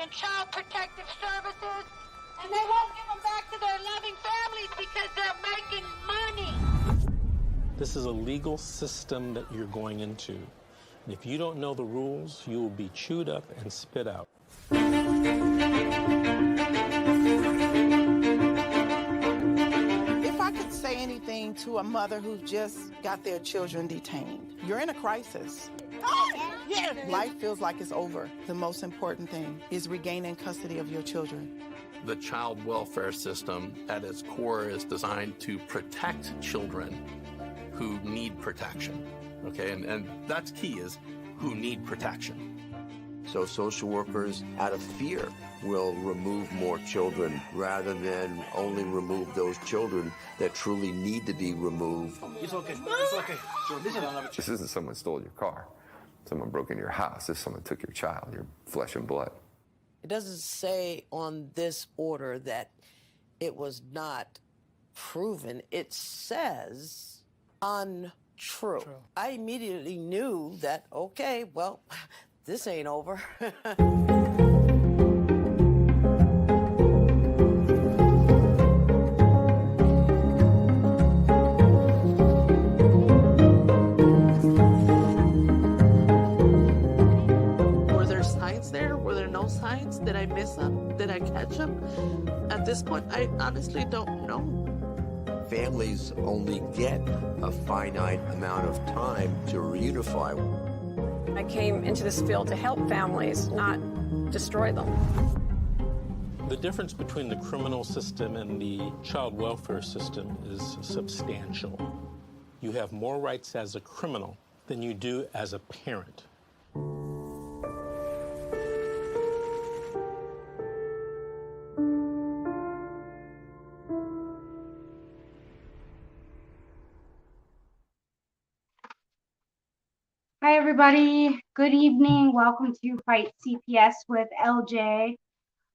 and child protective services, and they won't give them back to their loving families because they're making money. This is a legal system that you're going into. And if you don't know the rules, you will be chewed up and spit out. If I could say anything to a mother who just got their children detained, you're in a crisis. Yeah. Life feels like it's over. The most important thing is regaining custody of your children. The child welfare system at its core is designed to protect children who need protection, okay? And that's key, is who need protection. So social workers, out of fear, will remove more children rather than only remove those children that truly need to be removed. It's okay. It's okay. This isn't someone stole your car. Someone broke into your house. This is someone took your child, your flesh and blood. It doesn't say on this order that it was not proven. It says untrue. True. I immediately knew that, okay, well, this ain't over. Were there signs there? Were there no signs? Did I miss them? Did I catch them? At this point, I honestly don't know. Families only get a finite amount of time to reunify. I came into this field to help families, not destroy them. The difference between the criminal system and the child welfare system is substantial. You have more rights as a criminal than you do as a parent. Hi, everybody. Good evening. Welcome to Fight CPS with LJ.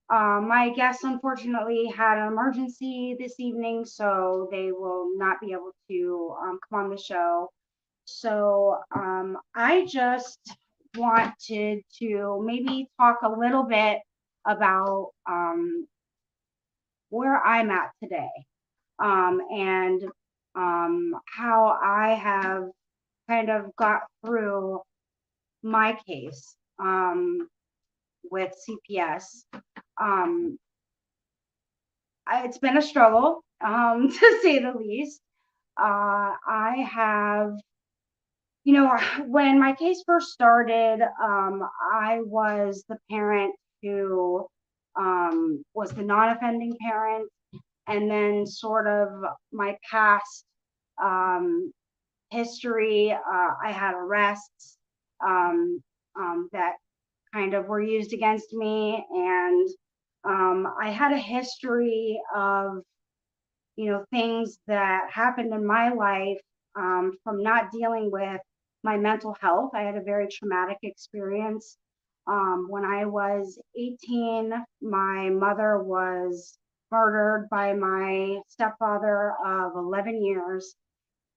My guests, unfortunately, had an emergency this evening, so they will not be able to come on the show. So I just wanted to maybe talk a little bit about where I'm at today and how I have kind of got through my case with CPS. It's been a struggle, to say the least. I have, you know, when my case first started, I was the parent who was the non-offending parent, and then sort of my past history, I had arrests that kind of were used against me, and I had a history of, you know, things that happened in my life from not dealing with my mental health. I had a very traumatic experience. When I was 18, my mother was murdered by my stepfather of 11 years.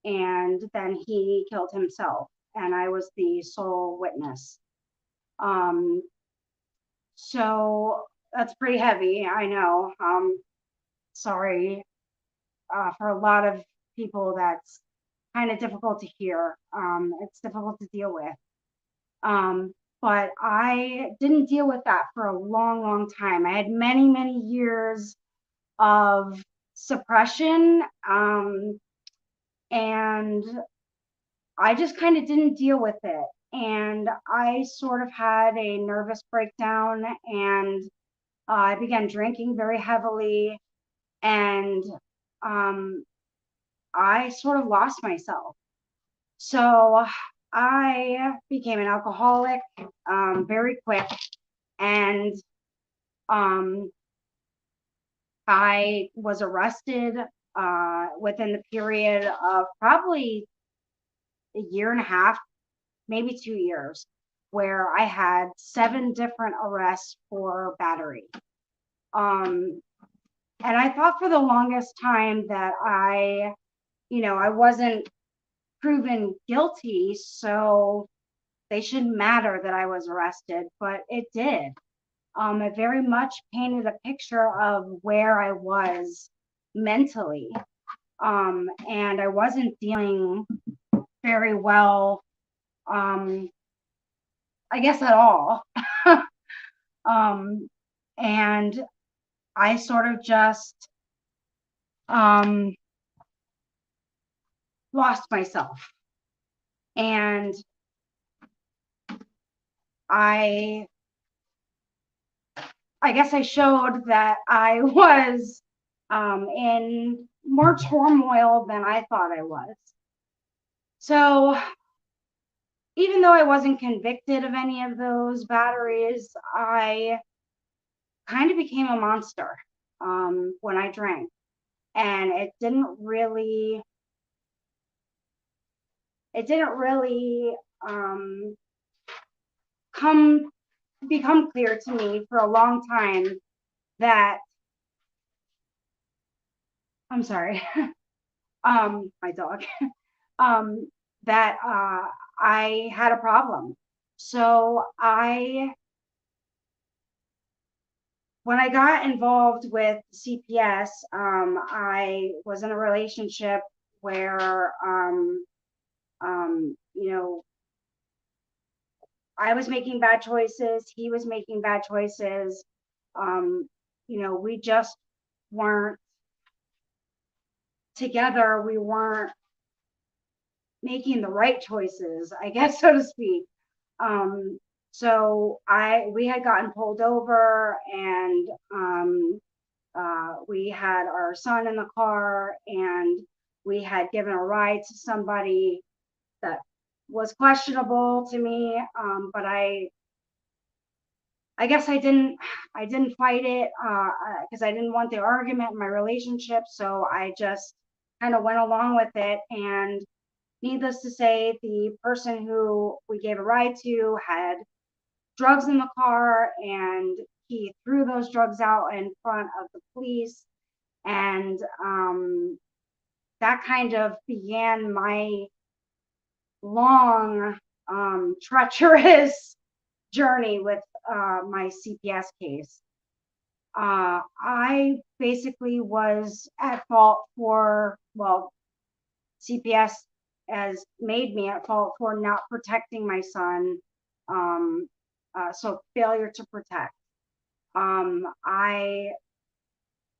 And then he killed himself, and I was the sole witness. So that's pretty heavy, I know. Sorry, for a lot of people, that's kind of difficult to hear. It's difficult to deal with. But I didn't deal with that for a long, long time. I had many, many years of suppression, and I just kind of didn't deal with it. And I sort of had a nervous breakdown, and I began drinking very heavily, and I sort of lost myself. So I became an alcoholic very quick, and I was arrested within the period of probably a year and a half, maybe 2 years, where I had 7 different arrests for battery. And I thought for the longest time that I wasn't proven guilty, so they shouldn't matter that I was arrested, but it did. It very much painted a picture of where I was mentally. And I wasn't dealing very well, I guess at all. And I sort of just lost myself. And I guess I showed that I was in more turmoil than I thought I was. So even though I wasn't convicted of any of those batteries, I kind of became a monster when I drank. And it didn't really become clear to me for a long time that I'm sorry, my dog, that I had a problem. So when I got involved with CPS, I was in a relationship where, you know, I was making bad choices, he was making bad choices. You know, we just weren't together. We weren't making the right choices, I guess, so to speak. So we had gotten pulled over, and we had our son in the car, and we had given a ride to somebody that was questionable to me. But I guess I didn't fight it because I didn't want the argument in my relationship. So I just kind of went along with it. And needless to say, the person who we gave a ride to had drugs in the car, and he threw those drugs out in front of the police. And that kind of began my long, treacherous journey with my CPS case. I basically was at fault for, well, CPS has made me at fault for not protecting my son. So failure to protect. I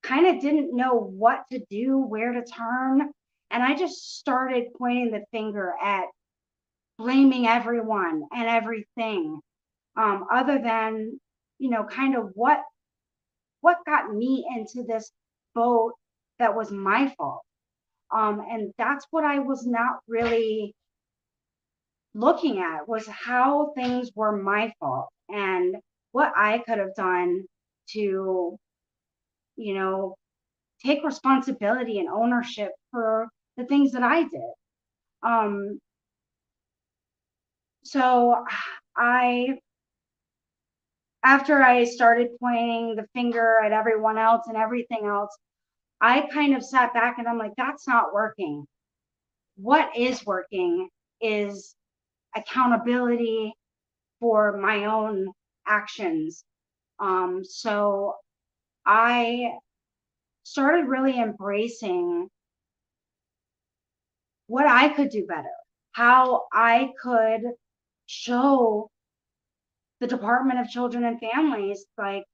kind of didn't know what to do, where to turn. And I just started pointing the finger at blaming everyone and everything, other than, you know, kind of what got me into this boat that was my fault. And that's what I was not really looking at, was how things were my fault and what I could have done to, you know, take responsibility and ownership for the things that I did. So after I started pointing the finger at everyone else and everything else, I kind of sat back and I'm like, that's not working. What is working is accountability for my own actions. So I started really embracing what I could do better, how I could show the Department of Children and Families, like,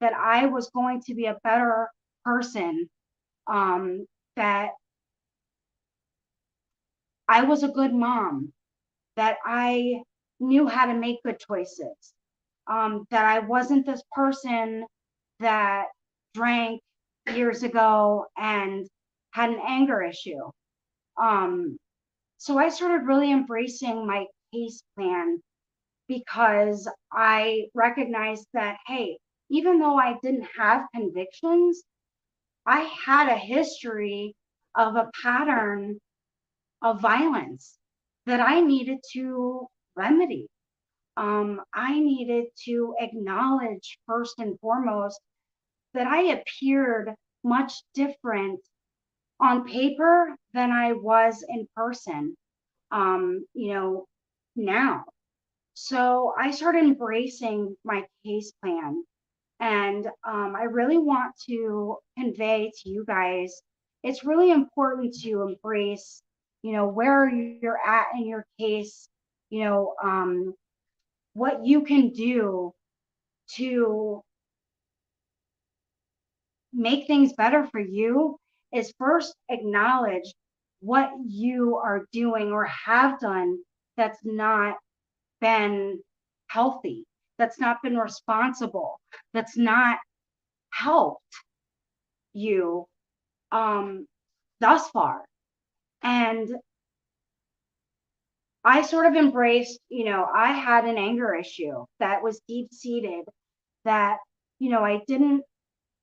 that I was going to be a better person, that I was a good mom, that I knew how to make good choices, that I wasn't this person that drank years ago and had an anger issue. So I started really embracing my case plan, because I recognized that, hey, even though I didn't have convictions, I had a history of a pattern of violence that I needed to remedy. I needed to acknowledge, first and foremost, that I appeared much different on paper than I was in person, you know, now. So I started embracing my case plan, And I really want to convey to you guys, it's really important to embrace, where you're at in your case, what you can do to make things better for you is first acknowledge what you are doing or have done that's not been healthy, that's not been responsible, that's not helped you thus far. And I sort of embraced, I had an anger issue that was deep seated that, I didn't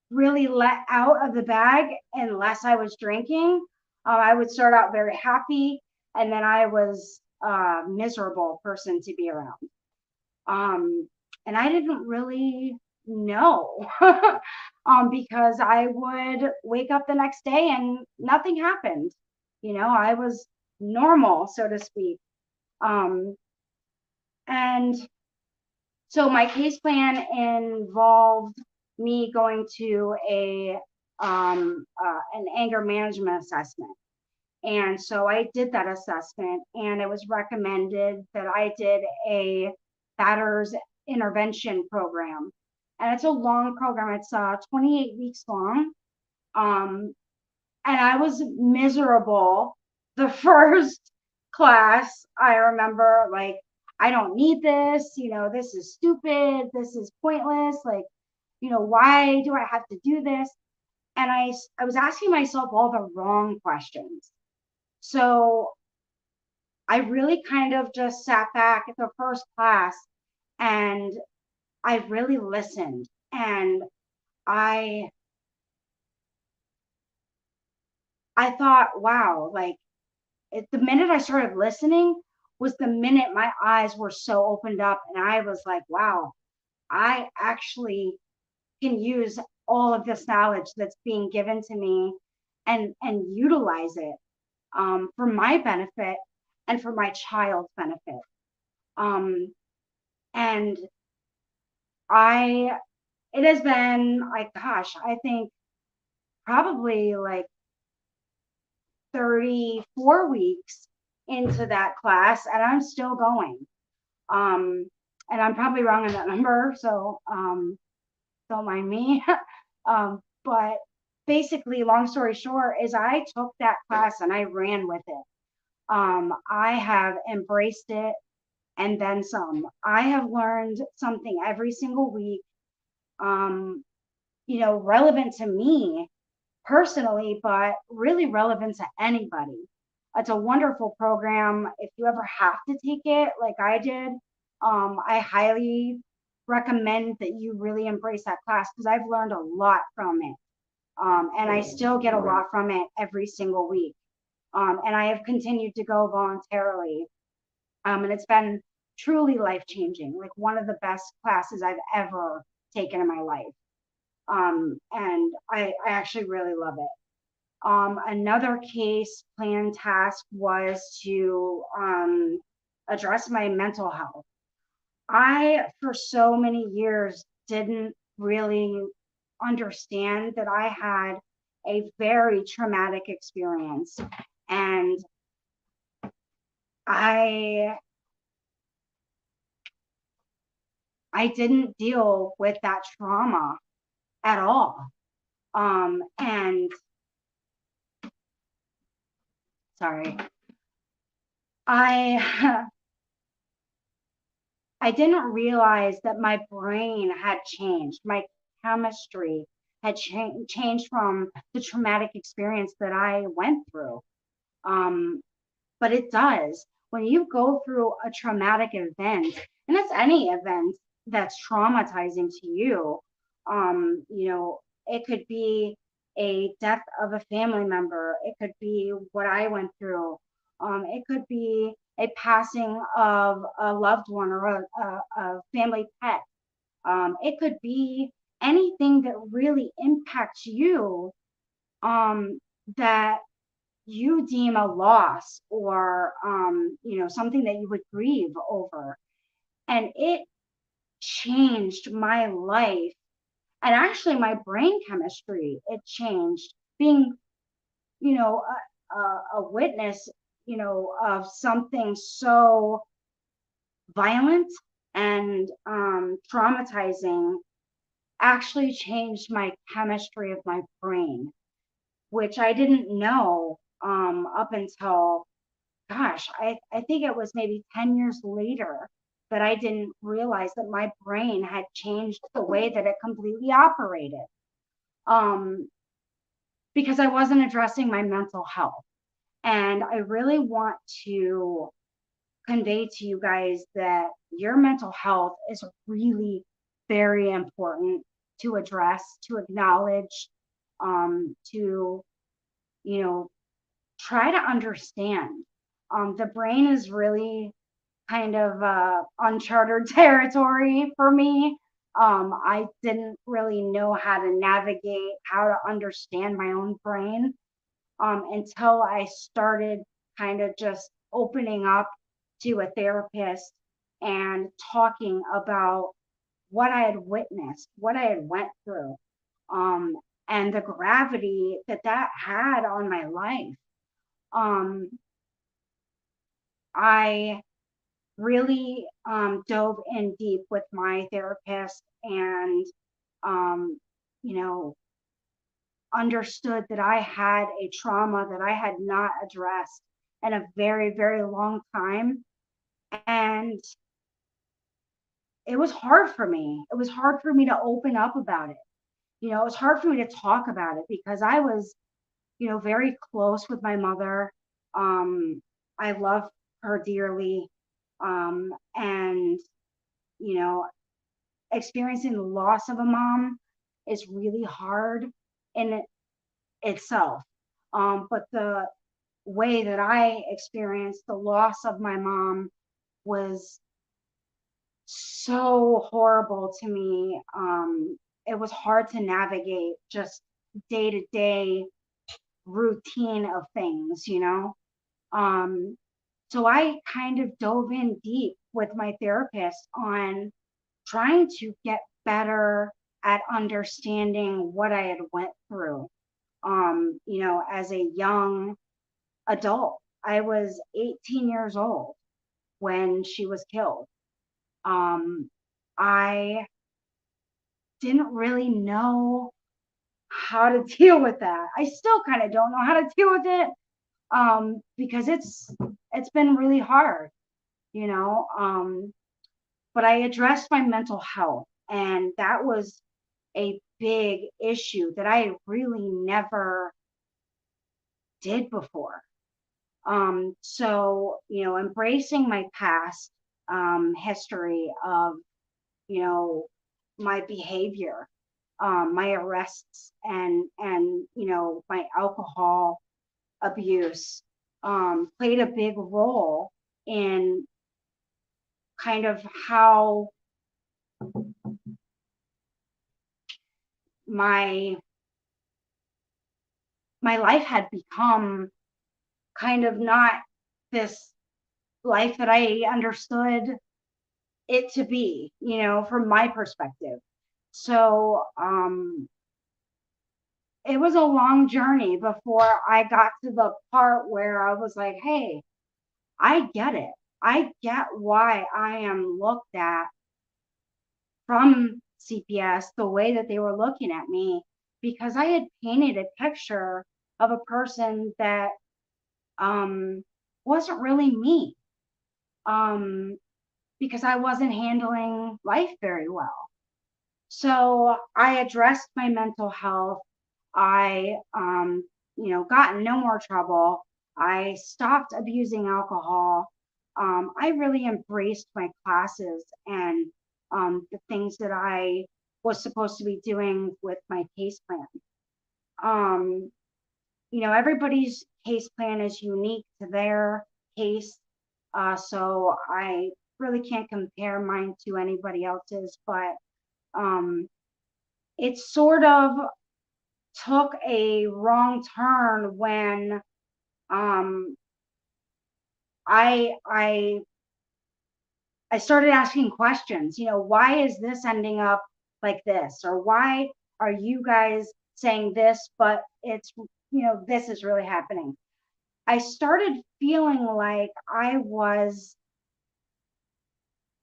really let out of the bag unless I was drinking. I would start out very happy, and then I was a miserable person to be around. And I didn't really know because I would wake up the next day and nothing happened. I was normal, so to speak. And so my case plan involved me going to an anger management assessment. And so I did that assessment, and it was recommended that I did a batters intervention program. And it's a long program. It's 28 weeks long. And I was miserable the first class. I remember, like, I don't need this, this is stupid, this is pointless, like, why do I have to do this? And I was asking myself all the wrong questions. So I really kind of just sat back at the first class and I really listened. And I thought, wow, like the minute I started listening was the minute my eyes were so opened up, and I was like, wow, I actually can use all of this knowledge that's being given to me and utilize it for my benefit and for my child's benefit. And it has been like, gosh, I think probably like 34 weeks into that class, and I'm still going. And I'm probably wrong on that number, so don't mind me. But basically, long story short, is I took that class and I ran with it. I have embraced it and then some. I have learned something every single week, relevant to me personally, but really relevant to anybody. It's a wonderful program. If you ever have to take it, like I did, I highly recommend that you really embrace that class because I've learned a lot from it. And I still get a lot from it every single week. And I have continued to go voluntarily. And it's been truly life-changing, like one of the best classes I've ever taken in my life. And I actually really love it. Another case plan task was to address my mental health. I, for so many years, didn't really understand that I had a very traumatic experience. And I didn't deal with that trauma at all. And sorry, I didn't realize that my brain had changed. My chemistry had changed from the traumatic experience that I went through. But it does. When you go through a traumatic event, and it's any event that's traumatizing to you, it could be a death of a family member. It could be what I went through. It could be a passing of a loved one or a family pet. It could be anything that really impacts you that you deem a loss or something that you would grieve over. And it changed my life And actually my brain chemistry, it changed. Being, you know, a witness, you know, of something so violent and traumatizing actually changed my chemistry of my brain, which I didn't know up until, gosh, I think it was maybe 10 years later that I didn't realize that my brain had changed the way that it completely operated. Because I wasn't addressing my mental health. And I really want to convey to you guys that your mental health is really very important to address, to acknowledge, to, you know, try to understand. The brain is really kind of uncharted territory for me. I didn't really know how to navigate, how to understand my own brain until I started kind of just opening up to a therapist and talking about what I had witnessed, what I had went through, and the gravity that that had on my life. I really dove in deep with my therapist and, you know, understood that I had a trauma that I had not addressed in a very, very long time. And it was hard for me. It was hard for me to open up about it. You know, it was hard for me to talk about it because I was, you know, very close with my mother. I love her dearly. And, you know, experiencing the loss of a mom is really hard in itself. But the way that I experienced the loss of my mom was so horrible to me. It was hard to navigate just day to day routine of things, you know? So I kind of dove in deep with my therapist on trying to get better at understanding what I had went through. You know, as a young adult, I was 18 years old when she was killed. I didn't really know how to deal with that. I still kind of don't know how to deal with it because it's been really hard, you know. But I addressed my mental health, and that was a big issue that I really never did before. So, you know, embracing my past history of, you know, my behavior, my arrests and, you know, my alcohol abuse played a big role in kind of how my life had become kind of not this life that I understood it to be, you know, from my perspective. So it was a long journey before I got to the part where I was like, hey, I get it. I get why I am looked at from CPS the way that they were looking at me, because I had painted a picture of a person that wasn't really me, because I wasn't handling life very well. So I addressed my mental health. I, you know, got in no more trouble. I stopped abusing alcohol. I really embraced my classes and the things that I was supposed to be doing with my case plan. You know, everybody's case plan is unique to their case. So I really can't compare mine to anybody else's, but it sort of took a wrong turn when I started asking questions. You know, why is this ending up like this? Or why are you guys saying this, but it's, this is really happening? I started feeling like I was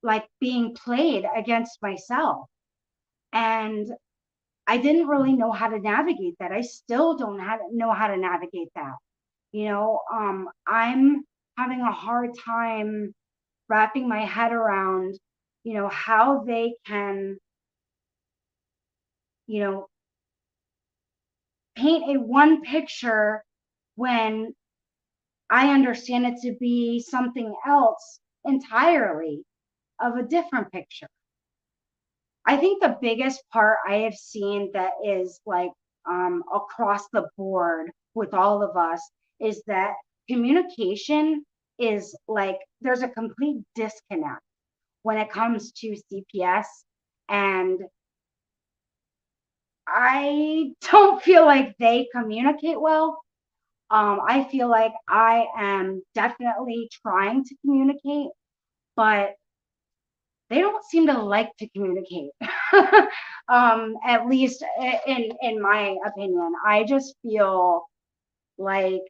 like being played against myself. And I didn't really know how to navigate that. I still don't know how to navigate that. I'm having a hard time wrapping my head around, how they can, paint a one picture when I understand it to be something else entirely of a different picture. I think the biggest part I have seen that is like across the board with all of us is that communication is like there's a complete disconnect when it comes to CPS. And I don't feel like they communicate well. I feel like I am definitely trying to communicate, but they don't seem to like to communicate. At least in my opinion. I just feel like,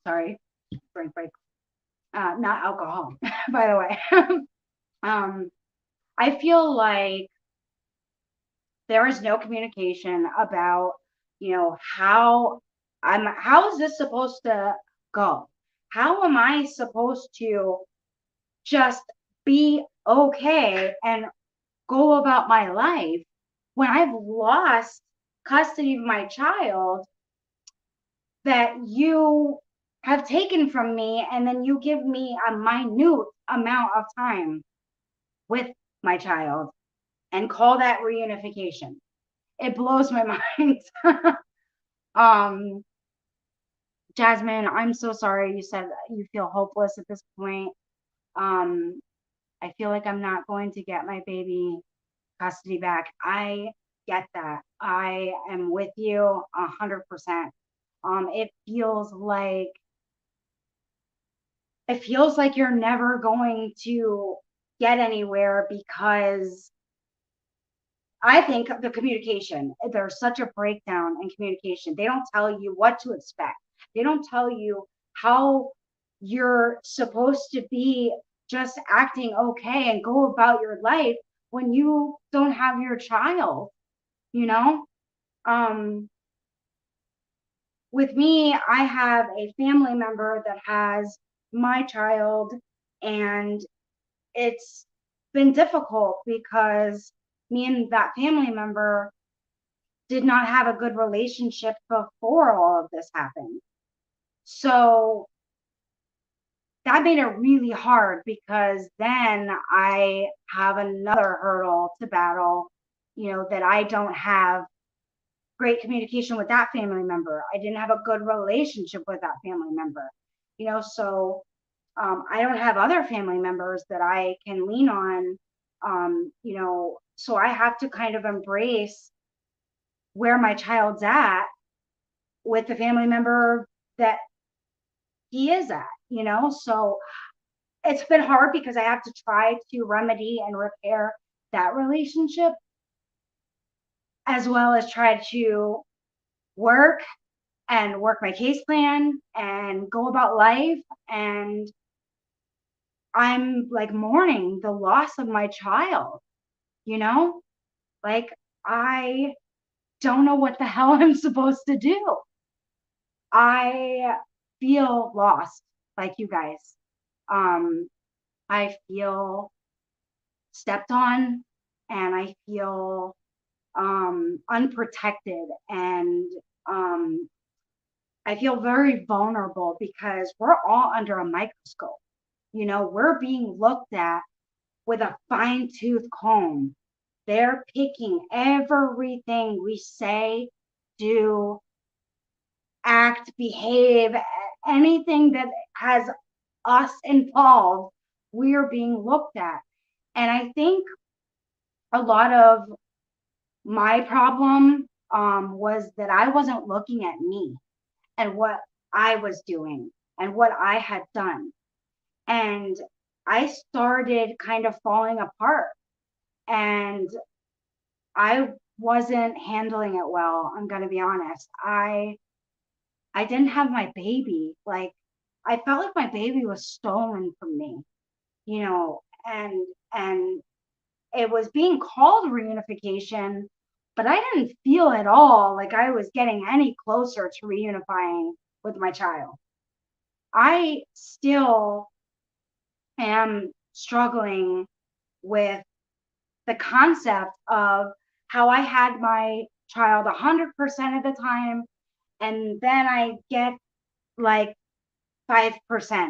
sorry, break, not alcohol, by the way. I feel like there is no communication about, how is this supposed to go? How am I supposed to just be okay and go about my life when I've lost custody of my child that you have taken from me, and then you give me a minute amount of time with my child and call that reunification? It blows my mind. Jasmine, I'm so sorry you said you feel hopeless at this point. I feel like I'm not going to get my baby custody back. I get that. I am with you 100%. It feels like you're never going to get anywhere because I think the communication, there's such a breakdown in communication. They don't tell you what to expect. They don't tell you how you're supposed to be just acting okay and go about your life when you don't have your child, you know? With me, I have a family member that has my child, and it's been difficult because me and that family member did not have a good relationship before all of this happened. So that made it really hard because then I have another hurdle to battle, that I don't have great communication with that family member. I didn't have a good relationship with that family member, so I don't have other family members that I can lean on, so I have to kind of embrace where my child's at with the family member that he is at, so it's been hard because I have to try to remedy and repair that relationship, as well as try to work my case plan and go about life. And I'm like mourning the loss of my child, like I don't know what the hell I'm supposed to do. I feel lost, like you guys. I feel stepped on, and I feel unprotected, and I feel very vulnerable because we're all under a microscope. We're being looked at with a fine-tooth comb. They're picking everything we say, do, act, behave, anything that has us involved, we're being looked at. And I think a lot of my problem was that I wasn't looking at me and what I was doing and what I had done. And I started kind of falling apart, and I wasn't handling it well. I'm going to be honest. I didn't have my baby. Like, I felt like my baby was stolen from me, you know, and it was being called reunification, but I didn't feel at all like I was getting any closer to reunifying with my child. I still am struggling with the concept of how I had my child 100% of the time, and then I get like 5%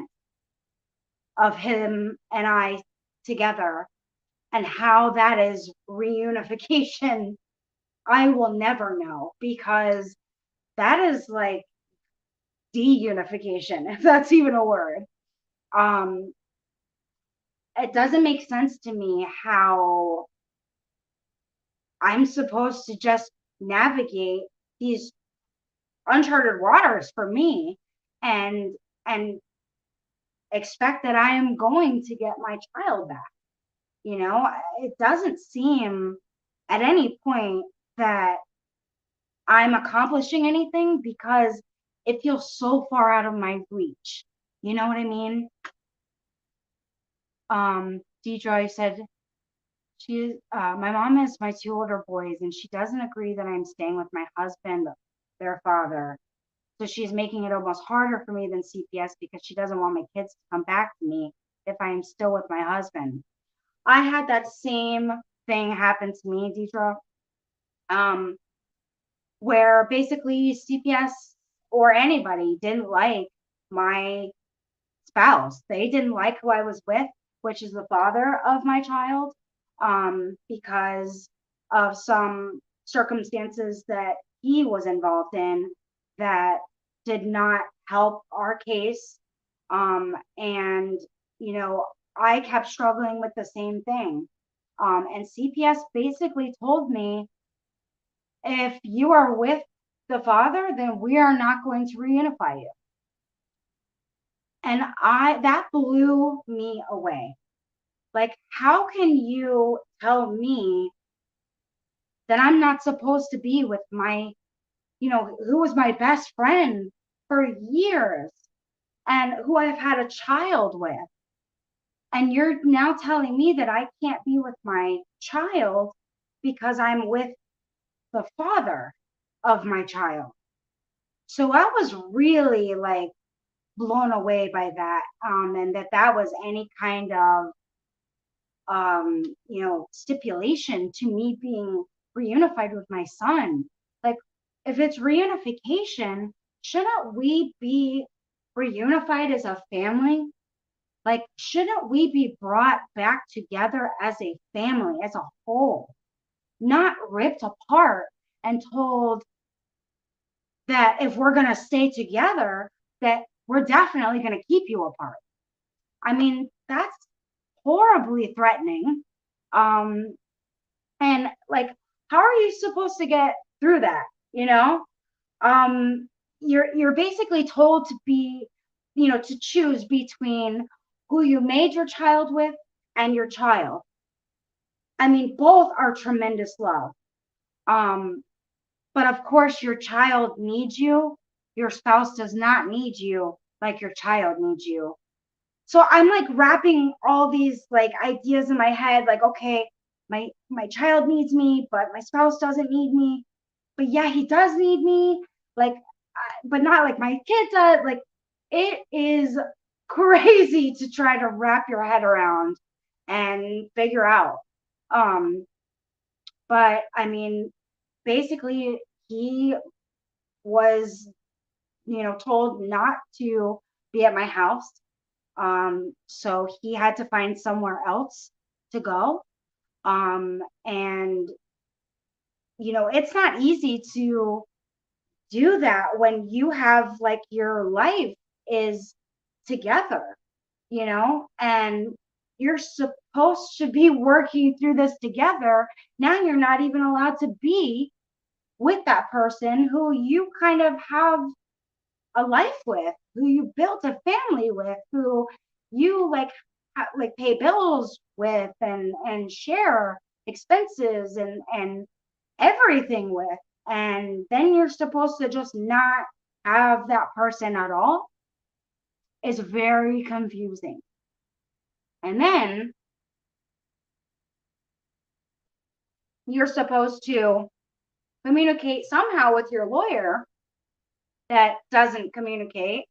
of him and I together, and how that is reunification. I will never know, because that is like deunification, if that's even a word. Um, it doesn't make sense to me how I'm supposed to just navigate these uncharted waters for me, and and expect that I am going to get my child back. You know, it doesn't seem at any point that I'm accomplishing anything, because it feels so far out of my reach. You know what I mean? Deidre said my mom has my 2 older boys, and she doesn't agree that I'm staying with my husband, their father. So she's making it almost harder for me than CPS, because she doesn't want my kids to come back to me if I am still with my husband. I had that same thing happen to me, Deidre, where basically CPS or anybody didn't like my spouse. They didn't like who I was with, which is the father of my child, because of some circumstances that he was involved in that did not help our case. And, you know, I kept struggling with the same thing. And CPS basically told me, if you are with the father, then we are not going to reunify you. And that blew me away. Like, how can you tell me that I'm not supposed to be with my, who was my best friend for years and who I've had a child with? And you're now telling me that I can't be with my child because I'm with the father of my child. So I was really like blown away by that, and that was any kind of stipulation to me being reunified with my son. Like, if it's reunification, shouldn't we be reunified as a family? Like, shouldn't we be brought back together as a family, as a whole, not ripped apart and told that if we're going to stay together, that we're definitely going to keep you apart? I mean, that's horribly threatening. And like, how are you supposed to get through that? You're basically told to be, to choose between who you made your child with and your child. I mean, both are tremendous love. But of course, your child needs you. Your spouse does not need you like your child needs you. So I'm like wrapping all these like ideas in my head, like, okay, my child needs me, but my spouse doesn't need me. But yeah, he does need me, like, but not like my kid does. Like, it is crazy to try to wrap your head around and figure out. But I mean, basically, he was, told not to be at my house. So he had to find somewhere else to go. And, it's not easy to do that when you have like your life is together, and you're supposed to be working through this together. Now you're not even allowed to be with that person who you kind of have a life with, who you built a family with, who you like like pay bills with and share expenses and everything with. And then you're supposed to just not have that person at all. Is very confusing. And then you're supposed to communicate somehow with your lawyer that doesn't communicate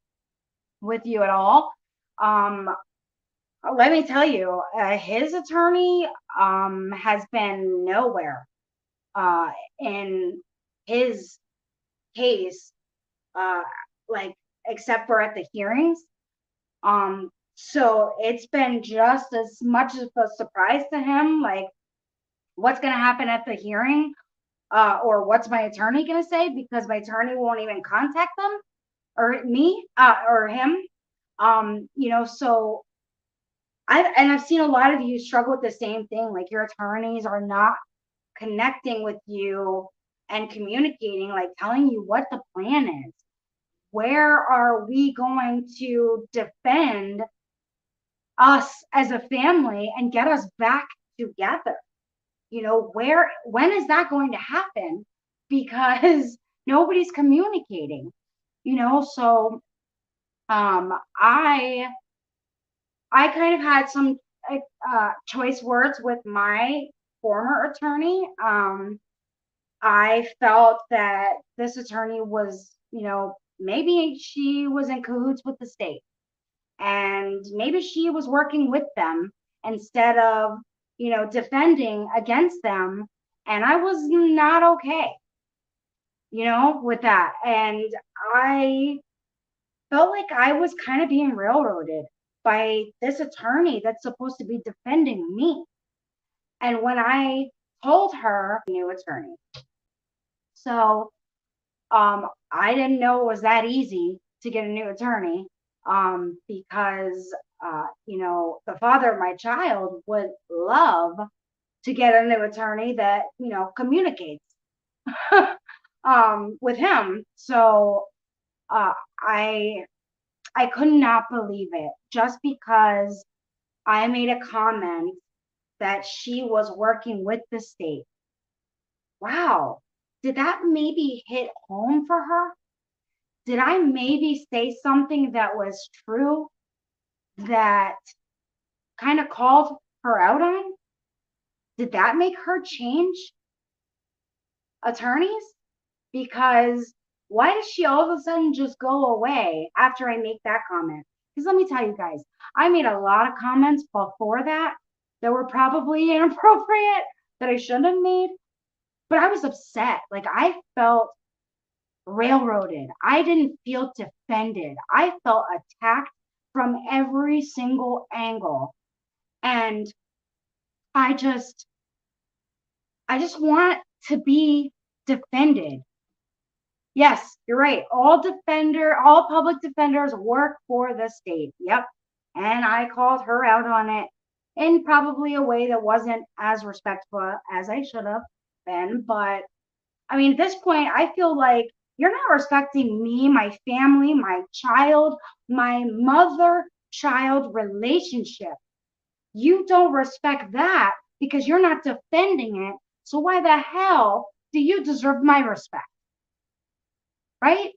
with you at all. Let me tell you, his attorney has been nowhere in his case, like except for at the hearings. So it's been just as much of a surprise to him, like what's going to happen at the hearing, or what's my attorney going to say, because my attorney won't even contact them or me, or him. So I've seen a lot of you struggle with the same thing, like your attorneys are not connecting with you and communicating, like telling you what the plan is. Where are we going to defend us as a family and get us back together? When is that going to happen? Because nobody's communicating, so I kind of had some choice words with my former attorney. I felt that this attorney was, maybe she was in cahoots with the state, and maybe she was working with them instead of, defending against them. And I was not okay, with that. And I felt like I was kind of being railroaded by this attorney that's supposed to be defending me. And when I told her, new attorney, so I didn't know it was that easy to get a new attorney, because the father of my child would love to get a new attorney that communicates with him. So I could not believe it, just because I made a comment that she was working with the state. Wow. Did that maybe hit home for her? Did I maybe say something that was true that kind of called her out on? Did that make her change attorneys? Because why does she all of a sudden just go away after I make that comment? Because let me tell you guys, I made a lot of comments before that were probably inappropriate, that I shouldn't have made, but I was upset. Like, I felt railroaded. I didn't feel defended. I felt attacked from every single angle. And I just want to be defended. Yes, you're right. All public defenders work for the state. Yep. And I called her out on it in probably a way that wasn't as respectful as I should have been. But I mean, at this point, I feel like you're not respecting me, my family, my child, my mother-child relationship. You don't respect that because you're not defending it. So why the hell do you deserve my respect? Right?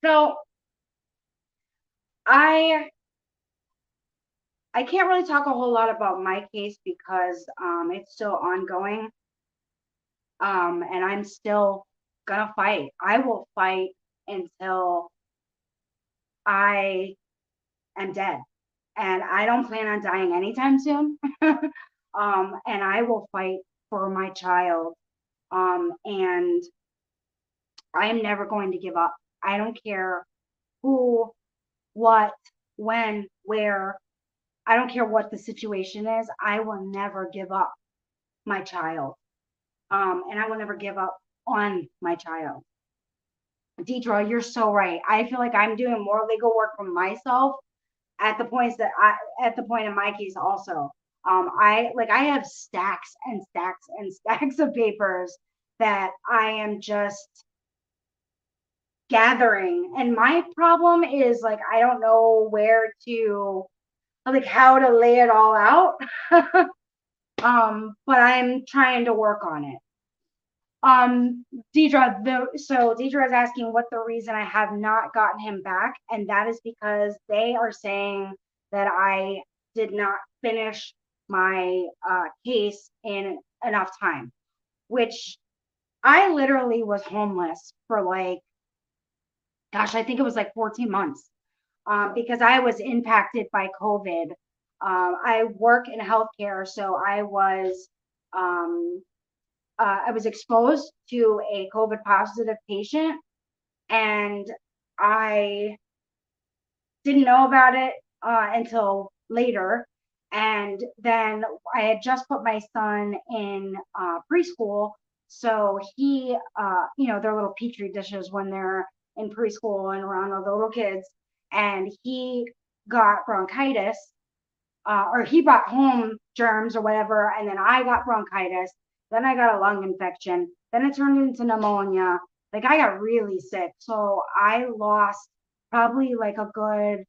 So I can't really talk a whole lot about my case because it's still ongoing. And I'm still gonna fight. I will fight until I am dead. And I don't plan on dying anytime soon. And I will fight for my child. And I am never going to give up. I don't care who, what, when, where. I don't care what the situation is. I will never give up my child. And I will never give up on my child. Deidre, you're so right. I feel like I'm doing more legal work for myself at the point in my case also. I have stacks and stacks and stacks of papers that I am just gathering. And my problem is like, I don't know where to, like, how to lay it all out. But I'm trying to work on it. Deidre, so Deidre is asking what the reason I have not gotten him back, and that is because they are saying that I did not finish my case in enough time, which I literally was homeless for like, gosh, I think it was like 14 months, because I was impacted by COVID. I work in healthcare, so I was exposed to a COVID positive patient, and I didn't know about it until later. And then I had just put my son in preschool. So he, they're little petri dishes when they're in preschool and around all the little kids. And he got bronchitis, or he brought home germs or whatever. And then I got bronchitis. Then I got a lung infection. Then it turned into pneumonia. Like, I got really sick. So I lost probably like a good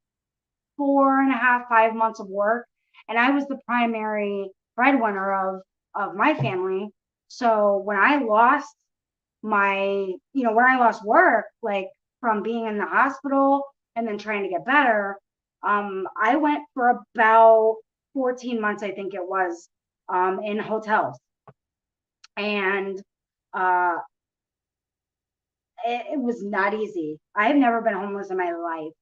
4.5, 5 months of work. And I was the primary breadwinner of my family. So when I lost when I lost work, like from being in the hospital and then trying to get better, I went for about 14 months, I think it was, in hotels. And it was not easy. I've never been homeless in my life.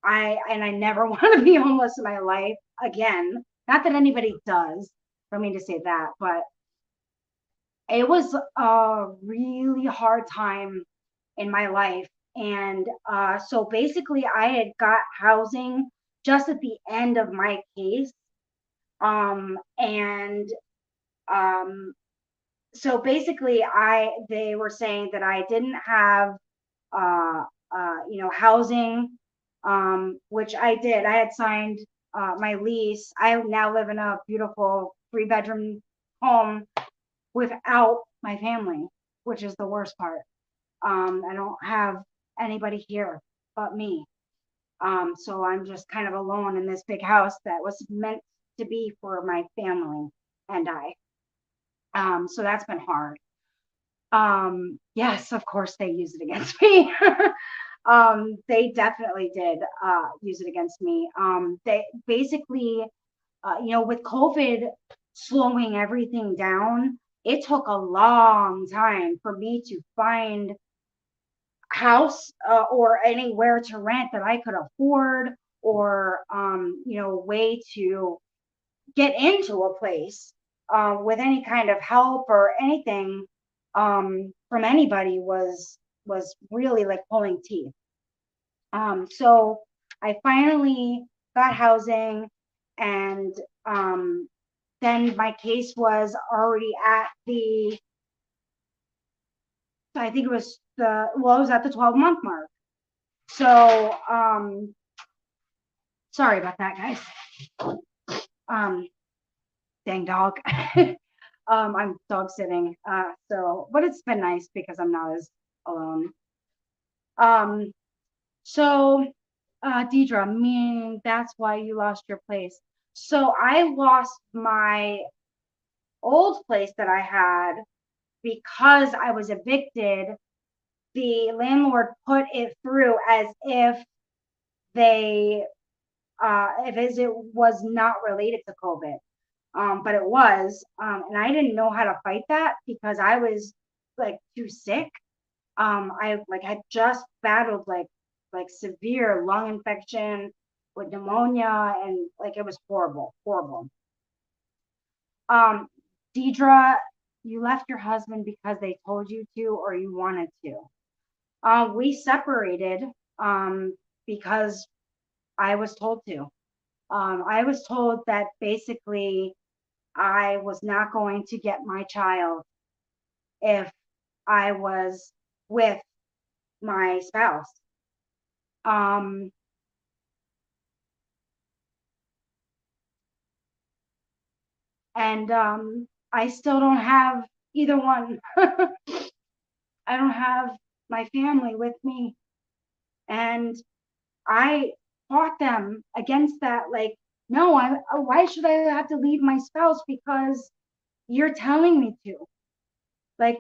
I never want to be homeless in my life again. Not that anybody does, for me to say that, but it was a really hard time in my life. And so basically I had got housing just at the end of my case. And so basically they were saying that I didn't have housing, which I did. I had signed my lease. I now live in a beautiful 3-bedroom home without my family, which is the worst part. I don't have anybody here but me. So I'm just kind of alone in this big house that was meant to be for my family and I. So that's been hard. Yes, of course they used it against me. They definitely did use it against me. They basically, with COVID slowing everything down, it took a long time for me to find house or anywhere to rent that I could afford, or way to get into a place with any kind of help or anything from anybody was really like pulling teeth. So I finally got housing, and then my case was already at I think it was it was at the 12-month mark. So sorry about that, guys. Dang dog. I'm dog sitting. But it's been nice because I'm not as alone. So Deidre, meaning that's why you lost your place. So I lost my old place that I had because I was evicted. The landlord put it through as if it was not related to COVID. But it was, and I didn't know how to fight that because I was like too sick. I had just battled like severe lung infection with pneumonia, and like it was horrible. Deidre, you left your husband because they told you to, or you wanted to. We separated because I was told to. I was told that basically I was not going to get my child if I was with my spouse. And I still don't have either one. I don't have my family with me. And I fought them against that. Like, no, why should I have to leave my spouse because you're telling me to? Like,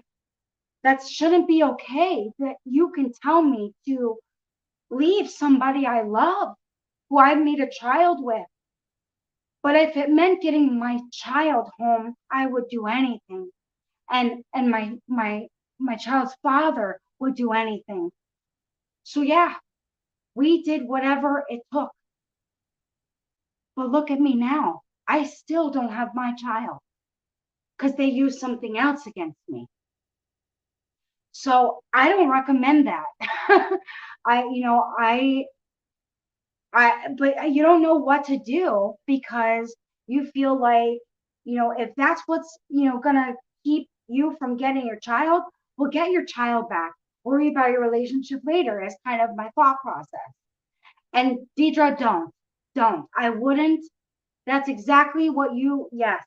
that shouldn't be okay, that you can tell me to leave somebody I love, who I've made a child with. But if it meant getting my child home, I would do anything. And my child's father would do anything. So yeah, we did whatever it took. But look at me now. I still don't have my child because they used something else against me. So I don't recommend that. But you don't know what to do because you feel like, if that's what's, gonna keep you from getting your child, well, get your child back. Worry about your relationship later is kind of my thought process. And Deidre, don't. I wouldn't. That's exactly what yes.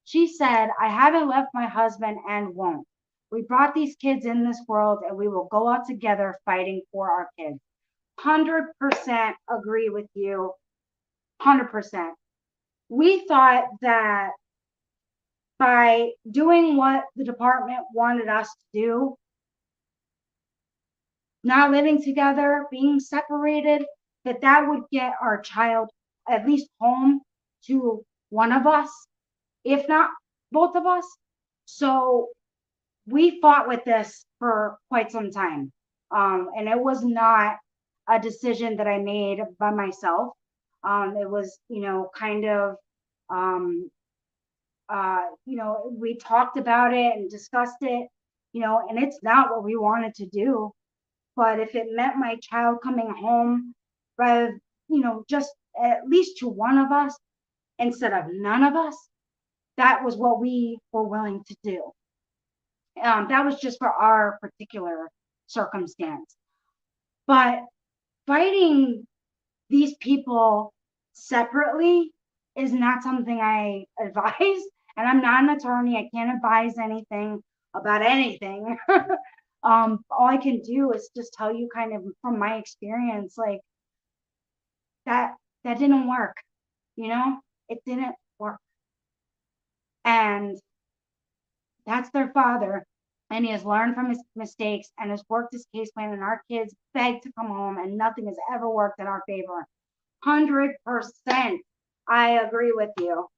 She said, I haven't left my husband and won't. We brought these kids in this world and we will go out together fighting for our kids. 100% agree with you. 100%. We thought that by doing what the department wanted us to do, not living together, being separated, that would get our child at least home to one of us, if not both of us. So we fought with this for quite some time. And it was not a decision that I made by myself. It was, kind of, we talked about it and discussed it, and it's not what we wanted to do. But if it meant my child coming home, rather, just at least to one of us instead of none of us, that was what we were willing to do. That was just for our particular circumstance. But fighting these people separately is not something I advise. And I'm not an attorney. I can't advise anything about anything. All I can do is just tell you kind of from my experience, like that didn't work. It didn't work. And that's their father. And he has learned from his mistakes and has worked his case plan, and our kids beg to come home, and nothing has ever worked in our favor. 100%. I agree with you.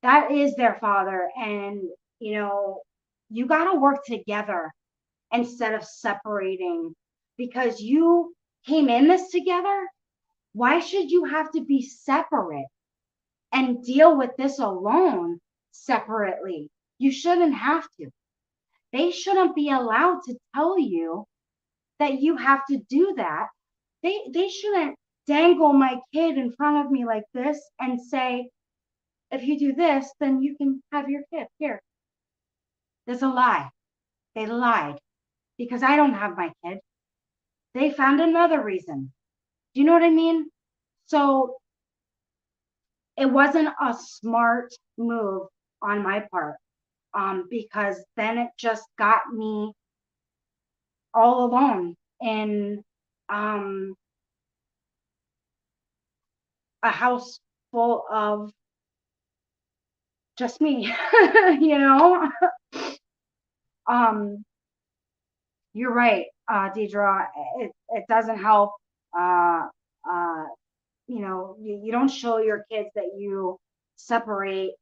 That is their father. And, you got to work together instead of separating, because you came in this together. Why should you have to be separate and deal with this alone separately? You shouldn't have to. They shouldn't be allowed to tell you that you have to do that. They shouldn't dangle my kid in front of me like this and say, if you do this, then you can have your kid here. There's a lie. They lied because I don't have my kid. They found another reason. Do you know what I mean? So it wasn't a smart move on my part, because then it just got me all alone in a house full of just me. You're right, Deidre. It doesn't help. You don't show your kids that you separate.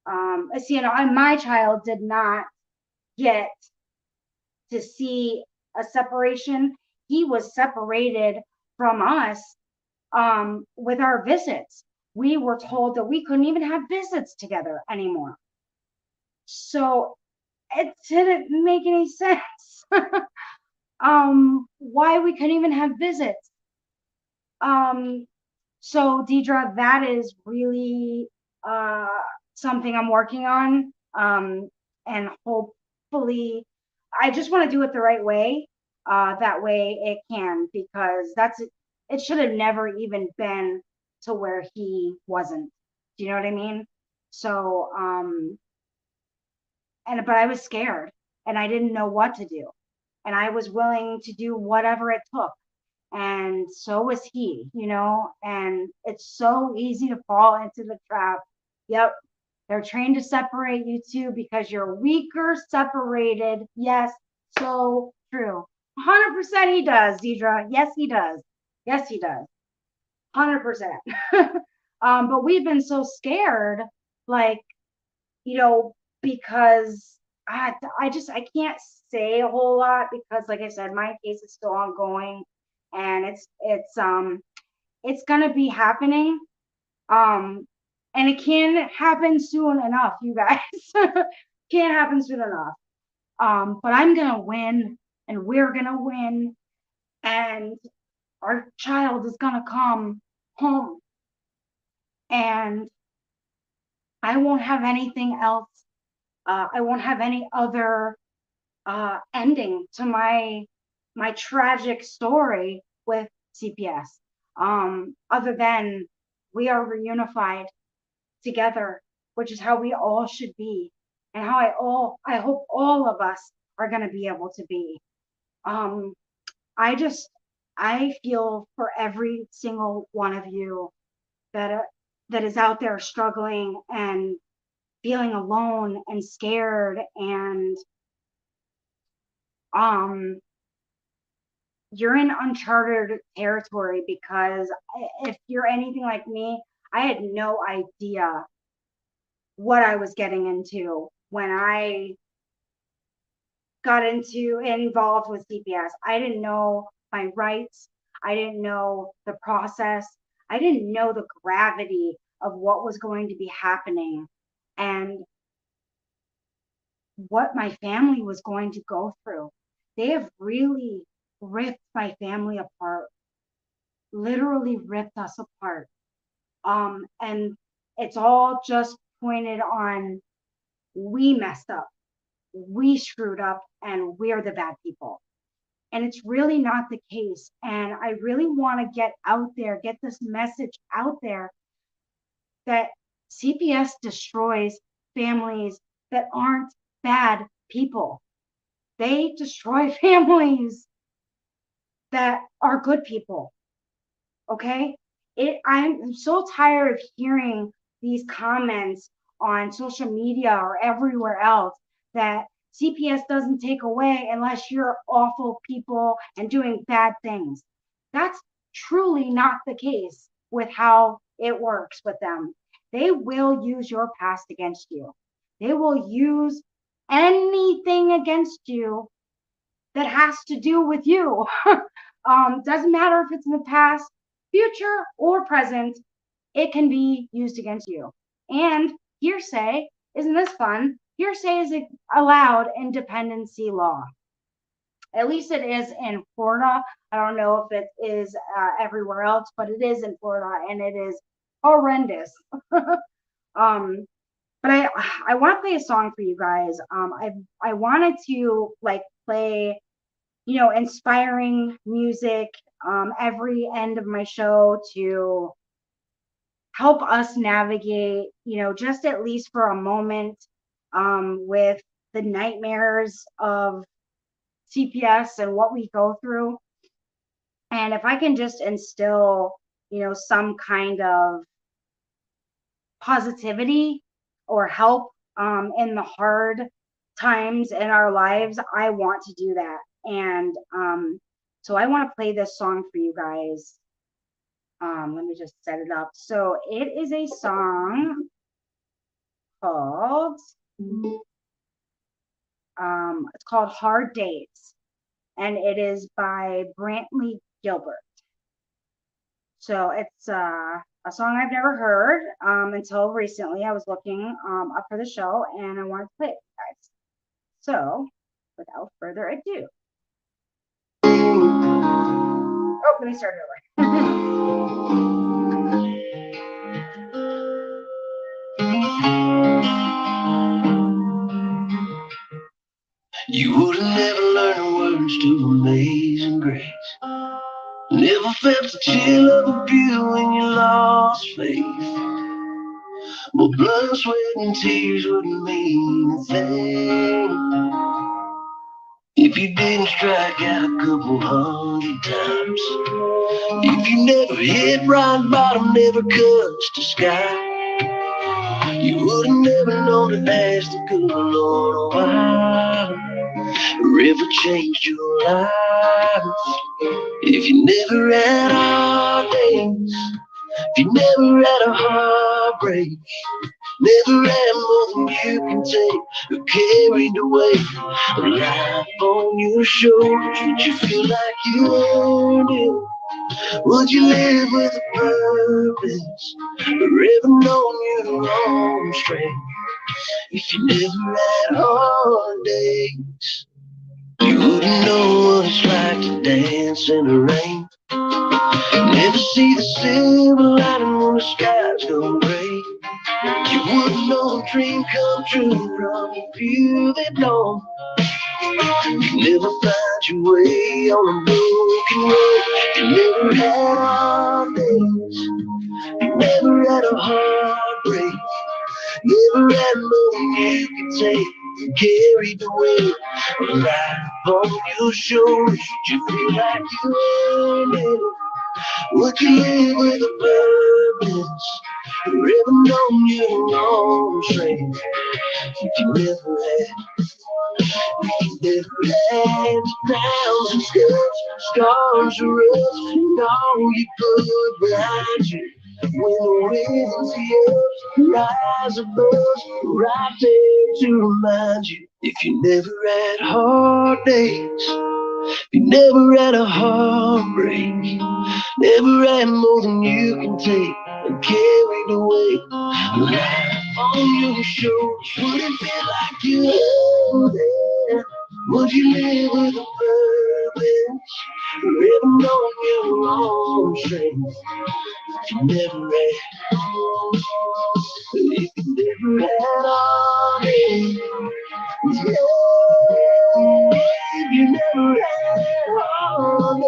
My child did not get to see a separation. He was separated from us with our visits. We were told that we couldn't even have visits together anymore. So it didn't make any sense. Why we couldn't even have visits. So Deidre, that is really something I'm working on. And hopefully I just want to do it the right way. That way it can, because it should have never even been to where he wasn't. Do you know what I mean? So, but I was scared and I didn't know what to do. and I was willing to do whatever it took. And so was he, you know, and it's so easy to fall into the trap. Yep. They're trained to separate you two because you're weaker separated. Yes. So true. 100% he does, Deidre. Yes, he does. Yes, he does. 100%. But we've been so scared, like, you know, because I can't say a whole lot because, like I said, my case is still ongoing, and it's gonna be happening, and it can't happen soon enough, you guys. Can't happen soon enough. But I'm gonna win, and we're gonna win, and our child is gonna come home, and I won't have anything else. I won't have any other ending to my tragic story with CPS, other than we are reunified together, which is how we all should be, and how I hope all of us are going to be able to be. I feel for every single one of you that is out there struggling and feeling alone and scared, and you're in uncharted territory, because if you're anything like me, I had no idea what I was getting into when I got involved with CPS. I didn't know my rights. I didn't know the process. I didn't know the gravity of what was going to be happening and what my family was going to go through. They have really ripped my family apart, literally ripped us apart. And it's all just pointed on, we messed up, we screwed up, and we're the bad people. And it's really not the case. And I really want to get this message out there that CPS destroys families that aren't bad people. They destroy families that are good people. Okay? I'm so tired of hearing these comments on social media or everywhere else that CPS doesn't take away unless you're awful people and doing bad things. That's truly not the case with how it works with them. They will use your past against you. They will use anything against you that has to do with you. Doesn't matter if it's in the past, future, or present, it can be used against you. And hearsay, isn't this fun? Hearsay is allowed in dependency law. At least it is in Florida. I don't know if it is everywhere else, but it is in Florida, and it is horrendous. But I want to play a song for you guys. I wanted to play, inspiring music every end of my show to help us navigate, just at least for a moment, with the nightmares of CPS and what we go through. And if I can just instill, some kind of positivity or help in the hard times in our lives, I want to do that. And so I want to play this song for you guys. Let me just set it up. So it is a song called it's called Hard Days, and it is by Brantley Gilbert. So it's a song I've never heard until recently. I was looking up for the show, and I wanted to play it, guys. So without further ado, let me start over. You would have never learned the words to Amazing Grace. Never felt the chill of a pill when you lost faith. But blood, sweat, and tears wouldn't mean a thing If you didn't strike out a couple hundred times, if you never hit rock bottom, never cuts the sky, you would have never known to ask the good Lord why, or ever changed your life. If you never had hard days, if you never had a heartbreak, never had more than you can take, or carried the weight of life on your shoulders, would you feel like you earned it? Would you live with a purpose, or ever known your own strength? If you never had hard days, you wouldn't know what it's like to dance in the rain. Never see the silver lining when the skies go gray. You wouldn't know a dream come true from a view that don't. You never find your way on a broken road. You never had hard days. You never had a heartbreak. Never had more than you could take. You carried the weight of life on your shoulders. Would you feel like you earned it? Would you live with a purpose, or ever known your own strength? If you never had crowns and scars, scars are rough, and all you put behind you. When the winds yells, rise above, right there to remind you. If you never had hard days, you never had a heartbreak, never had more than you can take, and carried away life on your shoulders. Would it feel like you held it? Would you live with a purpose, or ever know your own strength? If you never had, if you never had all this, if you never had all this.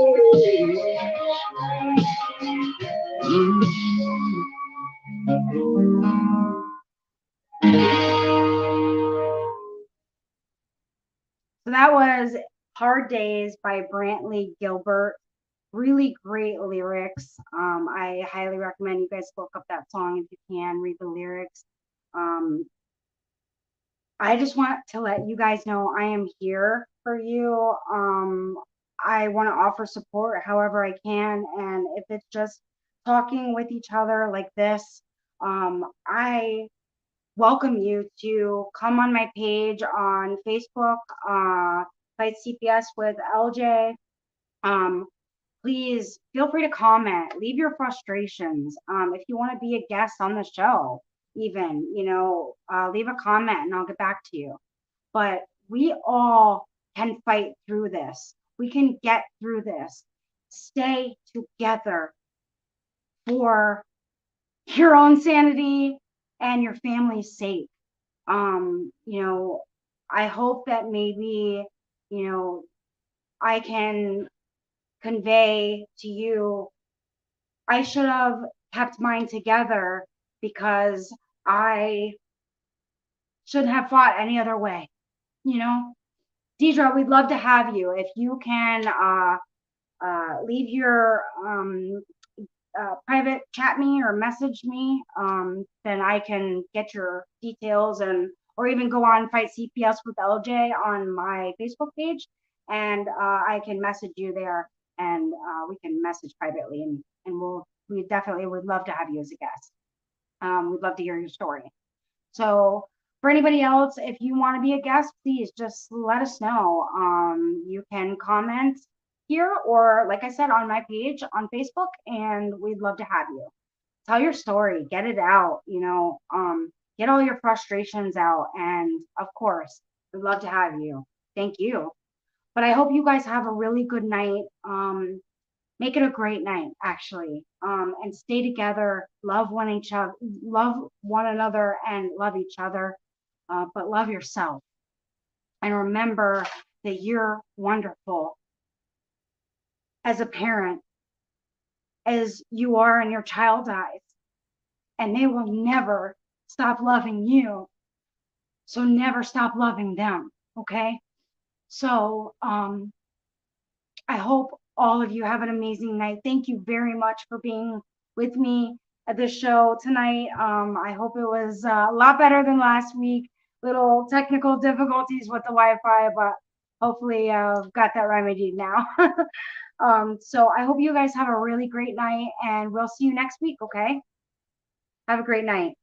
So that was Hard Days by Brantley Gilbert. Really great lyrics. I highly recommend you guys look up that song if you can, read the lyrics. I just want to let you guys know I am here for you. I want to offer support however I can, and if it's just talking with each other like this, I welcome you to come on my page on Facebook, Fight CPS with LJ. Please feel free to comment, leave your frustrations. If you want to be a guest on the show, even, leave a comment and I'll get back to you. But we all can fight through this. We can get through this. Stay together for your own sanity and your family's sake. I hope that maybe, I can convey to you, I should have kept mine together because I shouldn't have fought any other way. Deidre, we'd love to have you. If you can leave your private chat me or message me, then I can get your details, or even go on Fight CPS with LJ on my Facebook page, and I can message you there, and we can message privately, and we definitely would love to have you as a guest. We'd love to hear your story. So for anybody else, if you want to be a guest, please just let us know. You can comment here, or like I said, on my page on Facebook, and we'd love to have you. Tell your story, get it out, get all your frustrations out, and of course, we'd love to have you. Thank you. But I hope you guys have a really good night. Make it a great night, actually, and stay together. Love one another, and love each other, but love yourself. And remember that you're wonderful as a parent, as you are in your child's eyes, and they will never stop loving you. So never stop loving them, okay? So I hope all of you have an amazing night. Thank you very much for being with me at the show tonight. I hope it was a lot better than last week. Little technical difficulties with the Wi-Fi, but hopefully I've got that remedied now. So I hope you guys have a really great night, and we'll see you next week, okay? Have a great night.